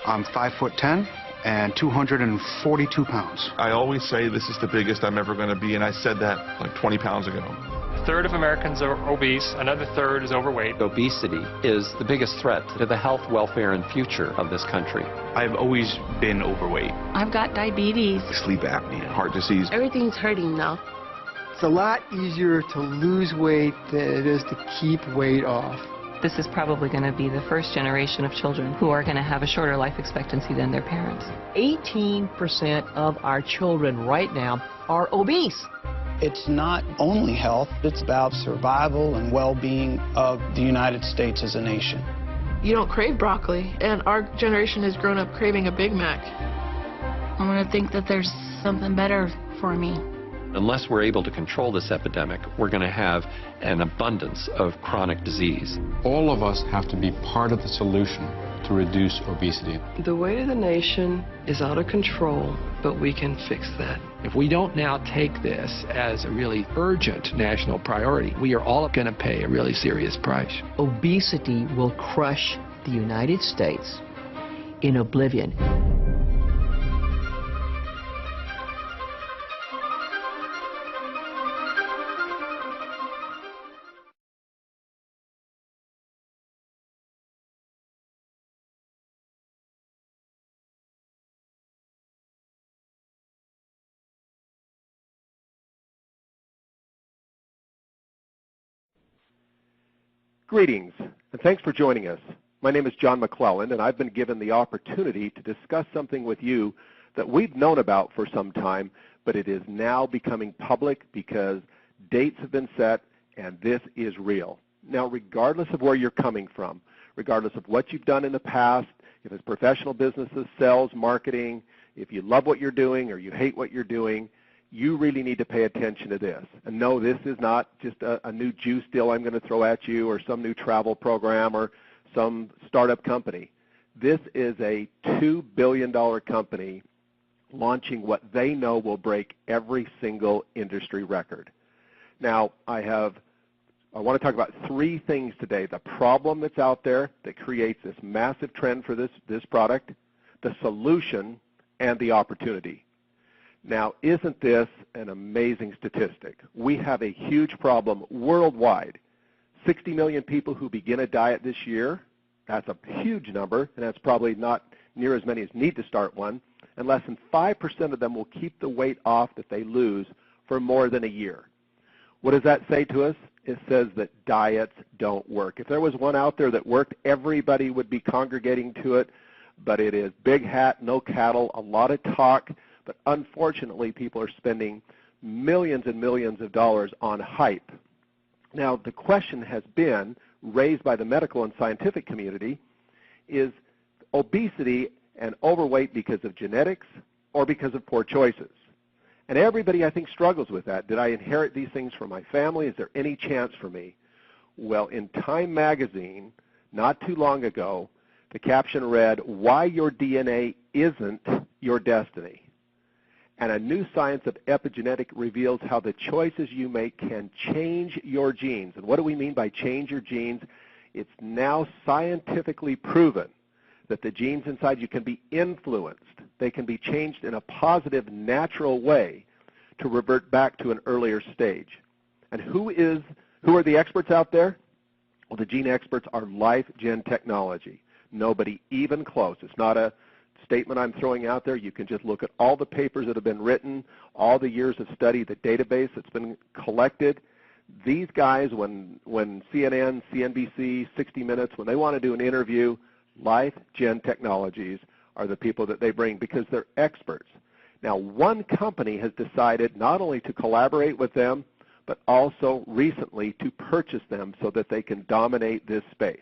I'm 5'10" and 242 pounds. I always say this is the biggest I'm ever going to be, and I said that like 20 pounds ago. A third of Americans are obese, another third is overweight. Obesity is the biggest threat to the health, welfare, and future of this country. I've always been overweight. I've got diabetes. Sleep apnea, heart disease. Everything's hurting now. It's a lot easier to lose weight than it is to keep weight off. This is probably going to be the first generation of children who are going to have a shorter life expectancy than their parents. 18% of our children right now are obese. It's not only health, it's about survival and well-being of the United States as a nation. You don't crave broccoli, and our generation has grown up craving a Big Mac. I'm going to think that there's something better for me. Unless we're able to control this epidemic, we're going to have an abundance of chronic disease. All of us have to be part of the solution to reduce obesity. The weight of the nation is out of control, but we can fix that. If we don't now take this as a really urgent national priority, we are all going to pay a really serious price. Obesity will crush the United States in oblivion. Greetings, and thanks for joining us. My name is John McClellan, and I've been given the opportunity to discuss something with you that we've known about for some time, but it is now becoming public because dates have been set, and this is real. Now, regardless of where you're coming from, regardless of what you've done in the past, if it's professional businesses, sales, marketing, if you love what you're doing or you hate what you're doing, you really need to pay attention to this. And no, this is not just a new juice deal I'm going to throw at you or some new travel program or some startup company. This is a $2 billion company launching what they know will break every single industry record. Now, I want to talk about three things today. The problem that's out there that creates this massive trend for this product, the solution, and the opportunity. Now, isn't this an amazing statistic? We have a huge problem worldwide. 60 million people who begin a diet this year. That's a huge number, and that's probably not near as many as need to start one. And less than 5% of them will keep the weight off that they lose for more than a year. What does that say to us? It says that diets don't work. If there was one out there that worked, everybody would be congregating to it, but it is big hat, no cattle, a lot of talk. But unfortunately, people are spending millions and millions of dollars on hype. Now, the question has been raised by the medical and scientific community, is obesity and overweight because of genetics or because of poor choices? And everybody, I think, struggles with that. Did I inherit these things from my family? Is there any chance for me? Well, in Time magazine, not too long ago, the caption read, "Why Your DNA Isn't Your Destiny." And a new science of epigenetic reveals how the choices you make can change your genes. And what do we mean by change your genes? It's now scientifically proven that the genes inside you can be influenced. They can be changed in a positive, natural way to revert back to an earlier stage. And who are the experts out there? Well, the gene experts are Life Gen Technology. Nobody even close. It's not a statement I'm throwing out there. You can just look at all the papers that have been written, all the years of study, the database that's been collected. These guys, when CNN, CNBC, 60 Minutes, when they want to do an interview, Life Gen Technologies are the people that they bring because they're experts. Now, one company has decided not only to collaborate with them, but also recently to purchase them so that they can dominate this space.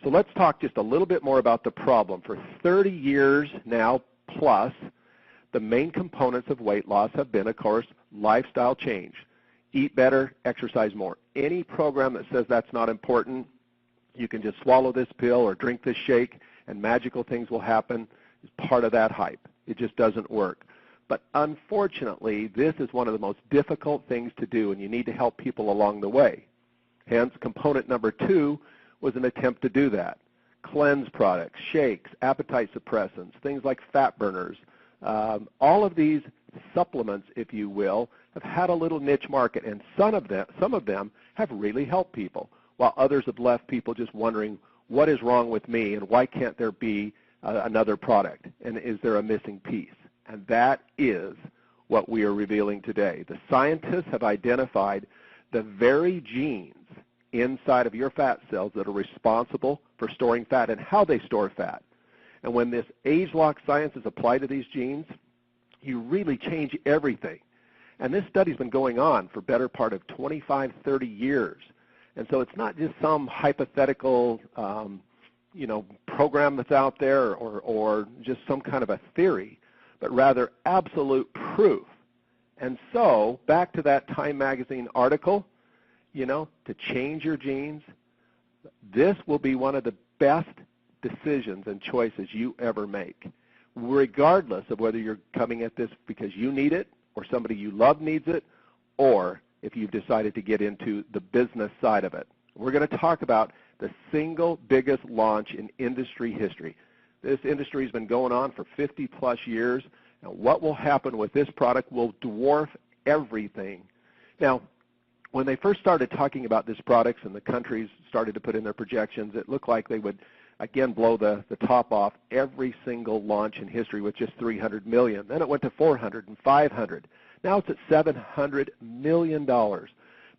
So let's talk just a little bit more about the problem. For 30 years now plus, the main components of weight loss have been, of course, lifestyle change. Eat better, exercise more. Any program that says that's not important, you can just swallow this pill or drink this shake and magical things will happen, is part of that hype. It just doesn't work. But unfortunately, this is one of the most difficult things to do, and you need to help people along the way. Hence, component number 2 was an attempt to do that. cleanse products, shakes, appetite suppressants, things like fat burners. All of these supplements, if you will, have had a little niche market, and some of them have really helped people, while others have left people just wondering, what is wrong with me, and why can't there be another product, and is there a missing piece? And that is what we are revealing today. The scientists have identified the very genes inside of your fat cells that are responsible for storing fat and how they store fat. And when this age-lock science is applied to these genes, you really change everything. And this study's been going on for better part of 25, 30 years. And so it's not just some hypothetical program that's out there or just some kind of a theory, but rather absolute proof. And so, back to that Time magazine article, to change your genes, this will be one of the best decisions and choices you ever make, regardless of whether you're coming at this because you need it or somebody you love needs it, or if you've decided to get into the business side of it. We're going to talk about the single biggest launch in industry history. This industry has been going on for 50-plus years, and what will happen with this product will dwarf everything. Now, when they first started talking about this product and the countries started to put in their projections, it looked like they would, again, blow the top off every single launch in history with just $300 million. Then it went to $400 and $500. Now it's at $700 million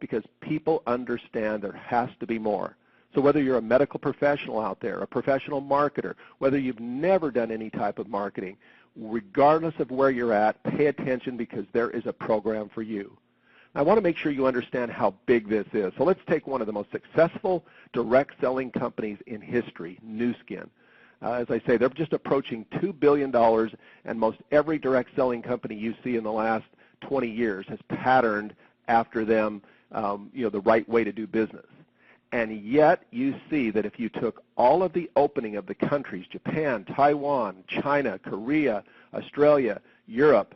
because people understand there has to be more. So whether you're a medical professional out there, a professional marketer, whether you've never done any type of marketing, regardless of where you're at, pay attention because there is a program for you. I want to make sure you understand how big this is. So let's take one of the most successful direct selling companies in history, Nu Skin. As I say, they're just approaching $2 billion, and most every direct selling company you see in the last 20 years has patterned after them, the right way to do business. And yet you see that if you took all of the opening of the countries, Japan, Taiwan, China, Korea, Australia, Europe,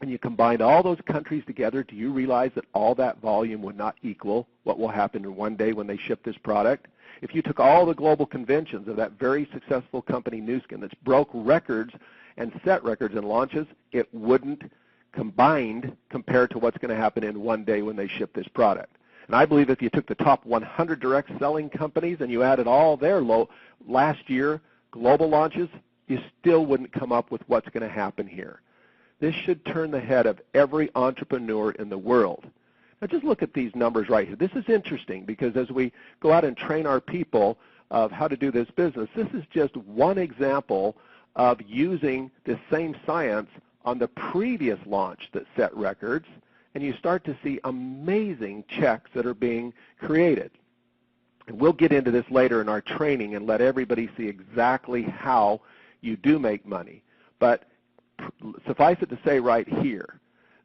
and you combined all those countries together, do you realize that all that volume would not equal what will happen in one day when they ship this product? If you took all the global conventions of that very successful company, Nu Skin, that's broke records and set records in launches, it wouldn't combined compared to what's going to happen in one day when they ship this product. And I believe if you took the top 100 direct selling companies and you added all their last year global launches, you still wouldn't come up with what's going to happen here. This should turn the head of every entrepreneur in the world. Now just look at these numbers right here. This is interesting because as we go out and train our people of how to do this business, this is just one example of using this same science on the previous launch that set records, and you start to see amazing checks that are being created. And we'll get into this later in our training and let everybody see exactly how you do make money. But suffice it to say right here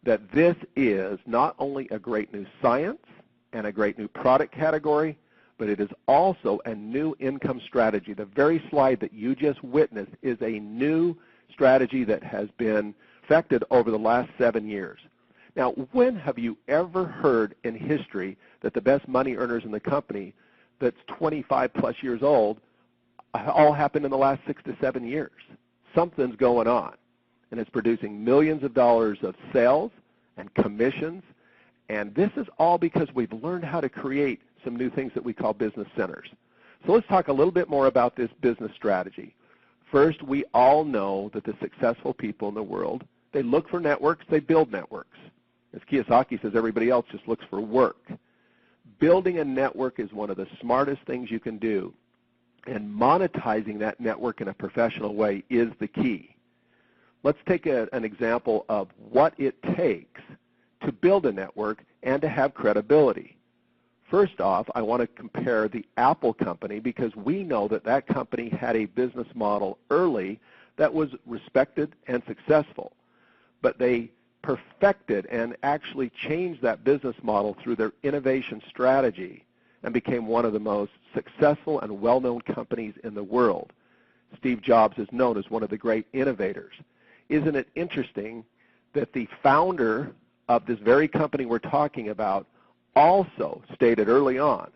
that this is not only a great new science and a great new product category, but it is also a new income strategy. The very slide that you just witnessed is a new strategy that has been perfected over the last 7 years. Now, when have you ever heard in history that the best money earners in the company that's 25 plus years old all happened in the last 6 to 7 years? Something's going on, and it's producing millions of dollars of sales and commissions, and this is all because we've learned how to create some new things that we call business centers. So let's talk a little bit more about this business strategy. First, we all know that the successful people in the world, they look for networks, they build networks. As Kiyosaki says, everybody else just looks for work. Building a network is one of the smartest things you can do, and monetizing that network in a professional way is the key. Let's take an example of what it takes to build a network and to have credibility. First off, I want to compare the Apple company because we know that that company had a business model early that was respected and successful. But they perfected and actually changed that business model through their innovation strategy and became one of the most successful and well-known companies in the world. Steve Jobs is known as one of the great innovators. Isn't it interesting that the founder of this very company we're talking about also stated early on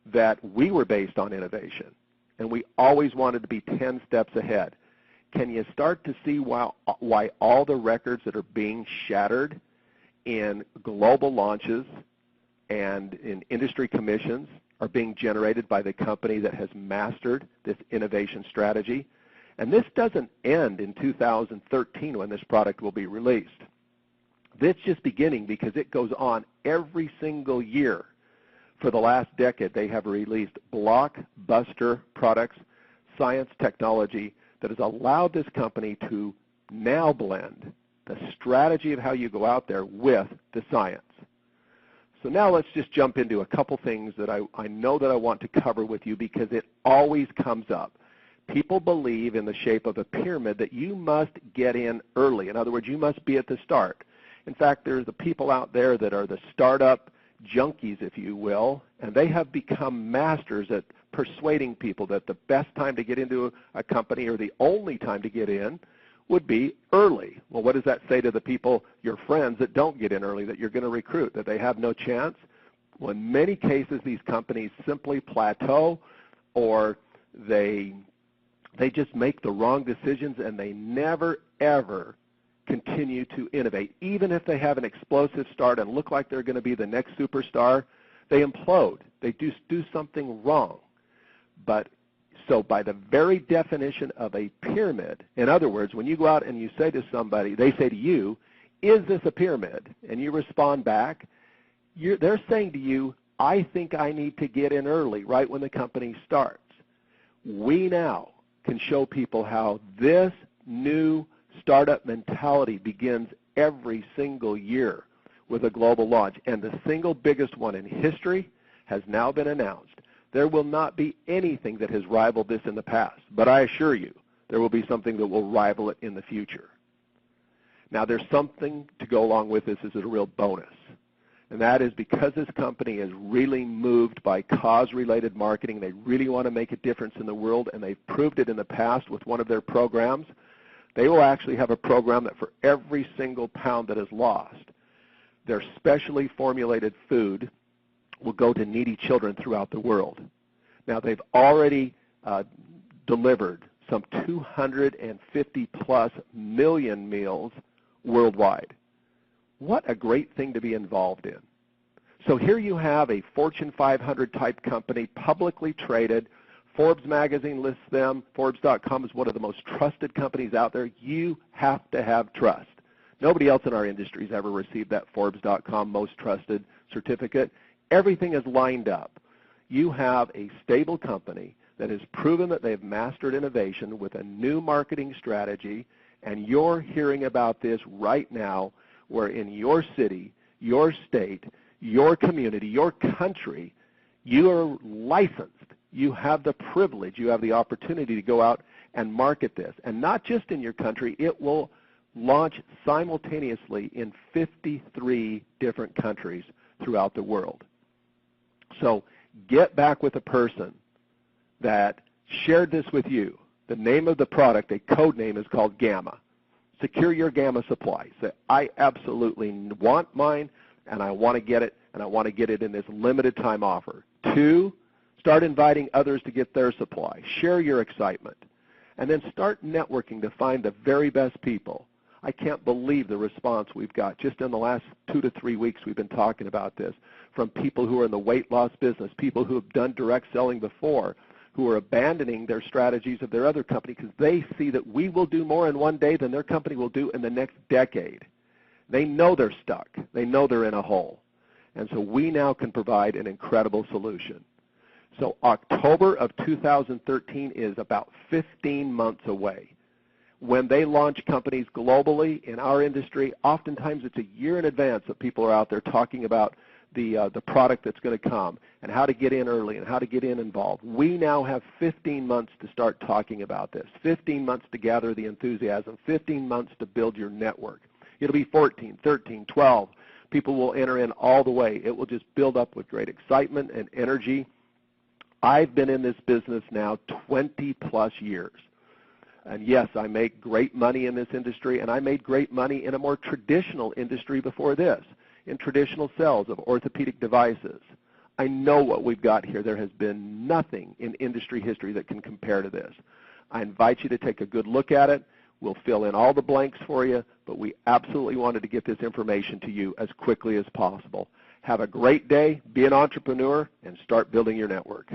that we were based on innovation. and we always wanted to be 10 steps ahead. Can you start to see why all the records that are being shattered in global launches and in industry commissions are being generated by the company that has mastered this innovation strategy? And this doesn't end in 2013 when this product will be released. It's just beginning because it goes on every single year. For the last decade, they have released blockbuster products, science, technology that has allowed this company to now blend the strategy of how you go out there with the science. So now let's just jump into a couple things that I know that I want to cover with you because it always comes up. People believe in the shape of a pyramid that you must get in early. In other words, you must be at the start. In fact, there's the people out there that are the startup junkies, if you will, and they have become masters at persuading people that the best time to get into a company or the only time to get in would be early. Well, what does that say to the people, your friends, that don't get in early, that you're going to recruit, that they have no chance? Well, in many cases, these companies simply plateau, or they just make the wrong decisions, and they never, ever continue to innovate. Even if they have an explosive start and look like they're going to be the next superstar, they implode. They do something wrong. But so by the very definition of a pyramid, in other words, when you go out and you say to somebody, they say to you, is this a pyramid? And you respond back, they're saying to you, I think I need to get in early, right when the company starts. We now can show people how this new startup mentality begins every single year with a global launch. And the single biggest one in history has now been announced. There will not be anything that has rivaled this in the past, but I assure you there will be something that will rival it in the future. Now there's something to go along with this as a real bonus, and that is because this company is really moved by cause-related marketing. They really want to make a difference in the world, and they've proved it in the past with one of their programs. They will actually have a program that for every single pound that is lost, their specially formulated food will go to needy children throughout the world. Now, they've already delivered some 250+ million meals worldwide. What a great thing to be involved in. So here you have a Fortune 500 type company, publicly traded. Forbes magazine lists them. Forbes.com is one of the most trusted companies out there. You have to have trust. Nobody else in our industry has ever received that Forbes.com most trusted certificate. Everything is lined up. You have a stable company that has proven that they've mastered innovation with a new marketing strategy, and you're hearing about this right now, where in your city, your state, your community, your country, you are licensed. You have the privilege, you have the opportunity to go out and market this. And not just in your country, it will launch simultaneously in 53 different countries throughout the world. So get back with a person that shared this with you. The name of the product, a code name, is called Gamma. Secure your Gamma supply. Say, I absolutely want mine, and I want to get it, and I want to get it in this limited time offer. 2, start inviting others to get their supply. Share your excitement. And then start networking to find the very best people. I can't believe the response we've got. Just in the last 2 to 3 weeks we've been talking about this, from people who are in the weight loss business, people who have done direct selling before, who are abandoning their strategies of their other company because they see that we will do more in one day than their company will do in the next decade. They know they're stuck. They know they're in a hole. And so we now can provide an incredible solution. So October of 2013 is about 15 months away. When they launch companies globally in our industry, oftentimes it's a year in advance that people are out there talking about the product that's going to come and how to get in early and how to get involved. We now have 15 months to start talking about this, 15 months to gather the enthusiasm, 15 months to build your network. It'll be 14, 13, 12. People will enter in all the way. It will just build up with great excitement and energy. I've been in this business now 20+ years. And yes, I make great money in this industry, and I made great money in a more traditional industry before this, in traditional sales of orthopedic devices. I know what we've got here. There has been nothing in industry history that can compare to this. I invite you to take a good look at it. We'll fill in all the blanks for you, but we absolutely wanted to get this information to you as quickly as possible. Have a great day, be an entrepreneur, and start building your network.